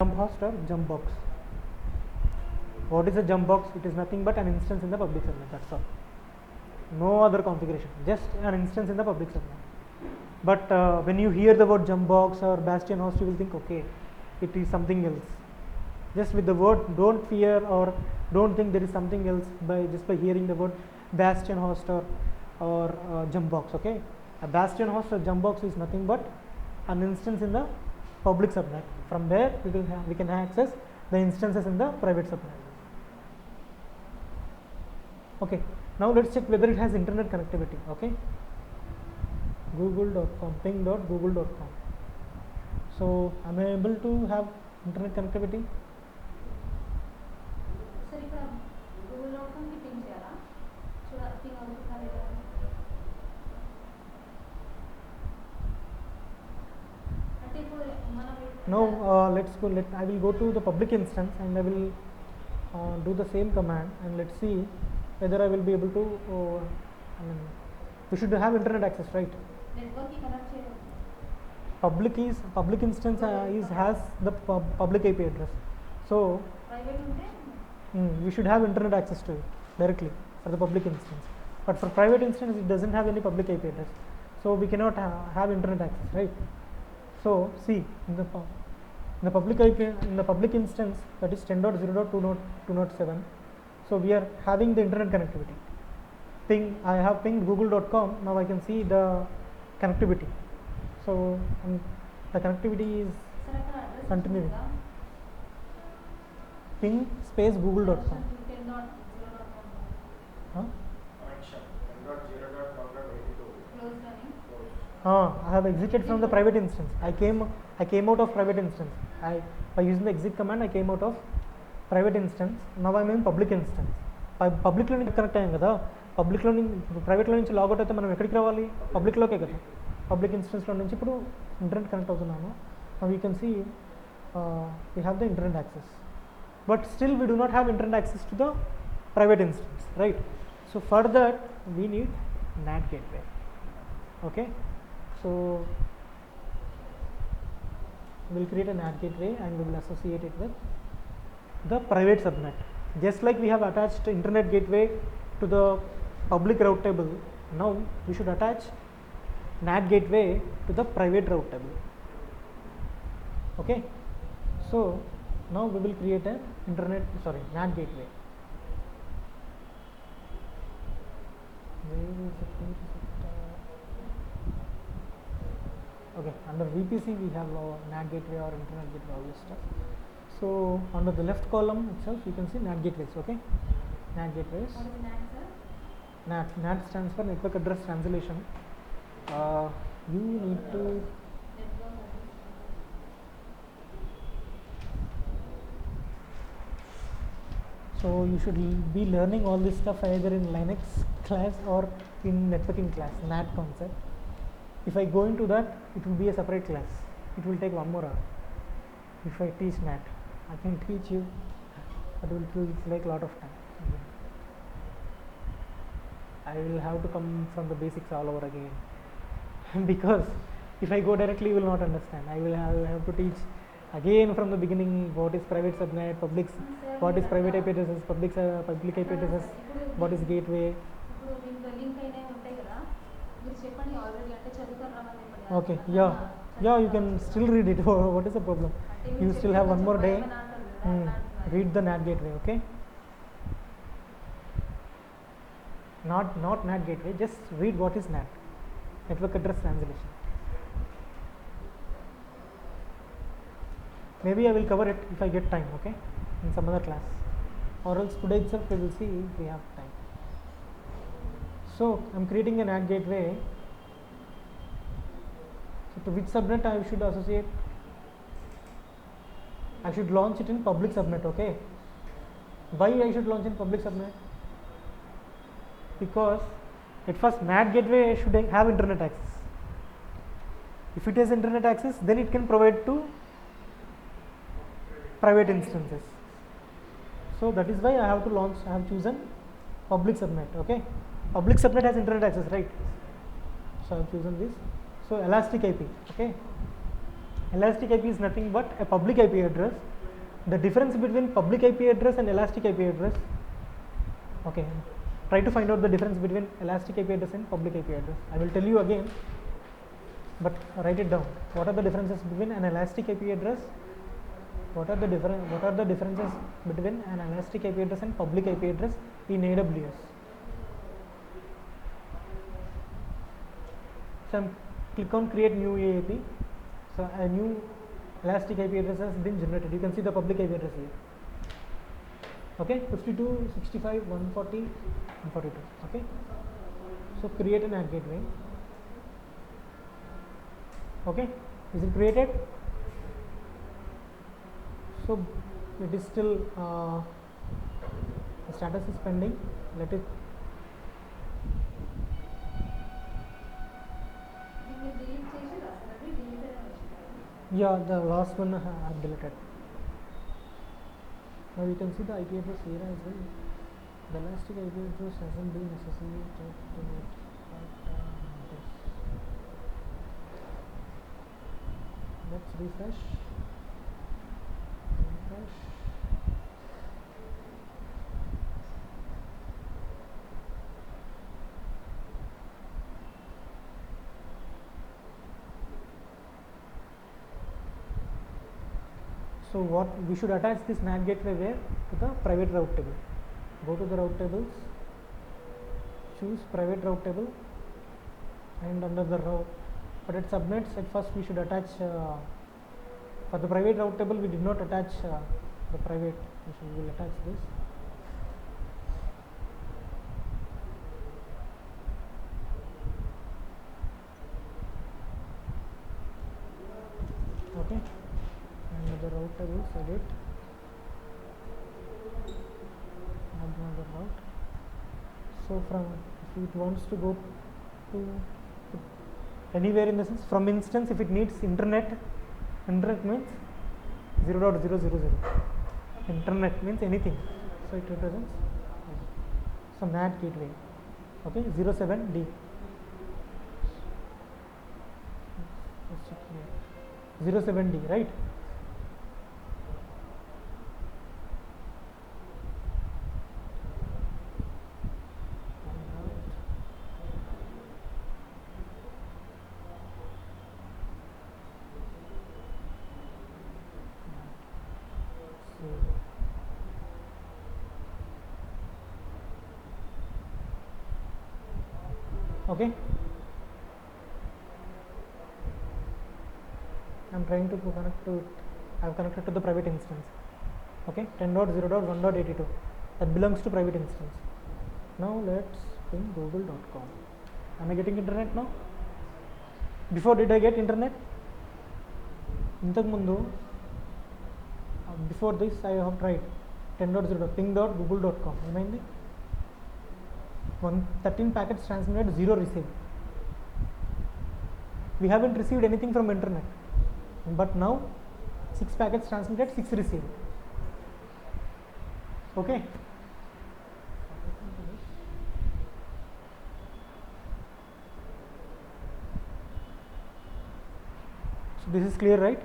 jump host or jump box. What is a jump box? It is nothing but an instance in the public subnet, that's all. No other configuration, just an instance in the public subnet. But when you hear the word jump box or bastion host, you will think, okay, it is something else. Just with the word, don't fear or don't think there is something else just by hearing the word bastion host or jump box. Okay, a bastion host or jump box is nothing but an instance in the public subnet. From there we can access the instances in the private subnet. Okay, now let's check whether it has internet connectivity. Okay, google.com, ping.google.com. So am I able to have internet connectivity? Sir, ఇక్కడ google.com కి ping చేయాలా? Ping అవుతుందా లేదా? అంటే ఇప్పుడు మనం No, let's go. I will go to the public instance and I will do the same command and let's see whether I will be able to. We should have internet access, right? Network కి connect చేయాలి. Public instance has the public IP address. So private ఉంటే we should have internet access to it directly for the public instance. But for private instance, it doesn't have any public IP address, so we cannot have internet access, right? So see, in the public IP, in the public instance, that is 10.0.207. So we are having the internet connectivity. I have pinged google.com. Now I can see the connectivity. So the connectivity is సరే అక్కడ address continuing. Ping space google.com. 10.0.1 Huh? Connection 10.0.1.82 closed అని I have exited from the private instance. I came out of private instance. By using the exit command, I came out of private instance. Now I am in public instance. పబ్లిక్లో నుంచి connect అయ్యాం కదా, పబ్లిక్లో నుంచి ప్రైవేట్లో నుంచి logout అయితే మనం ఎక్కడికి రావాలి? పబ్లిక్లోకే కదా. పబ్లిక్ ఇన్స్టెన్స్లో నుంచి ఇప్పుడు ఇంటర్నెట్ కనెక్ట్ అవుతున్నాను. We can see we have the internet access, but still we do not have internet access to the private instance, right? So for that we need NAT gateway. Okay, so we'll create a NAT gateway and we will associate it with the private subnet. Just like we have attached internet gateway to the public route table, now we should attach NAT gateway to the private route table. Okay, so now we will create an NAT gateway. Where is it? Okay, under VPC we have NAT gateway or internet gateway, all this stuff. So under the left column itself you can see NAT gateways. Okay, NAT gateways. What is not sir? NAT stands for network address translation. You need to network so you should be learning all this stuff either in Linux class or in networking class, NAT concept. If I go into that, it will be a separate class. It will take 1 more hour. If I teach NAT, I can teach you, but it will take a lot of time. I will have to come from the basics all over again because if I go directly, you will not understand. I will have to teach again from the beginning what is private subnet, what is private IP addresses, public IP addresses, what is gateway. ఇప్పుడు దీంట్లో link అయినవి ఉంటాయి కదా, మీరు చెప్పండి already అంటే చదువుతారా చెప్పండి. Okay, yeah, you can still read it. What is the problem? అంటే You still have one more day. చెప్పమని అంటారు కదా, అలాంటివి. Read the NAT gateway. Okay, not NAT gateway, just read what is NAT, network address translation. Maybe I will cover it if I get time, okay, in some other class, or else today itself we will see if we have time. So I am creating a NAT gateway. So to which subnet I should associate? I should launch it in public subnet. Okay, why I should launch in public subnet? Because at first NAT gateway should have internet access. If it has internet access, then it can provide to private instances. So that is why I have chosen public subnet. Okay, public subnet has internet access, right? So I have chosen this. So elastic IP. Okay, elastic IP is nothing but a public IP address the difference between public IP address and elastic IP address. Okay, try to find out the difference between elastic IP address and public IP address. I will tell you again, but write it down. What are the differences between an elastic IP address? What are the differences between an elastic IP address and public IP address in AWS? So click on create new AAP. So a new elastic IP address has been generated. You can see the public IP address here. Okay, 52, 65, 140, 142. Okay, so create an NAT gateway. Okay, is it created? So it is still the status is pending. Let it. Yeah, the last one I have deleted. Now you can see the IP address here as well. The elastic IP address hasn't been associated to it, but let's refresh. So what we should attach this NAT gateway where? To the private route table. Go to the route tables, choose private route table, and under the route, but at subnets at first we should attach for the private route table we did not attach the private, we will attach this. Okay, and the route tables edit, add another route. So from if it wants to go to anywhere in the sense, from instance if it needs internet means 0.000. Internet means anything, so it represents some NAT gateway. Okay, 07D. Let's check here. 07D, right? Okay, I am trying to connect to it. I have connected to the private instance. Okay, 10.0.1.82 that belongs to private instance. Now let's ping google.com. Am I getting internet now? Before did I get internet? Before this I have tried 10.0 ping.google.com. Remind 13 packets transmitted, 0 received. We haven't received anything from internet, but now 6 packets transmitted, 6 received. Okay. So this is clear, right?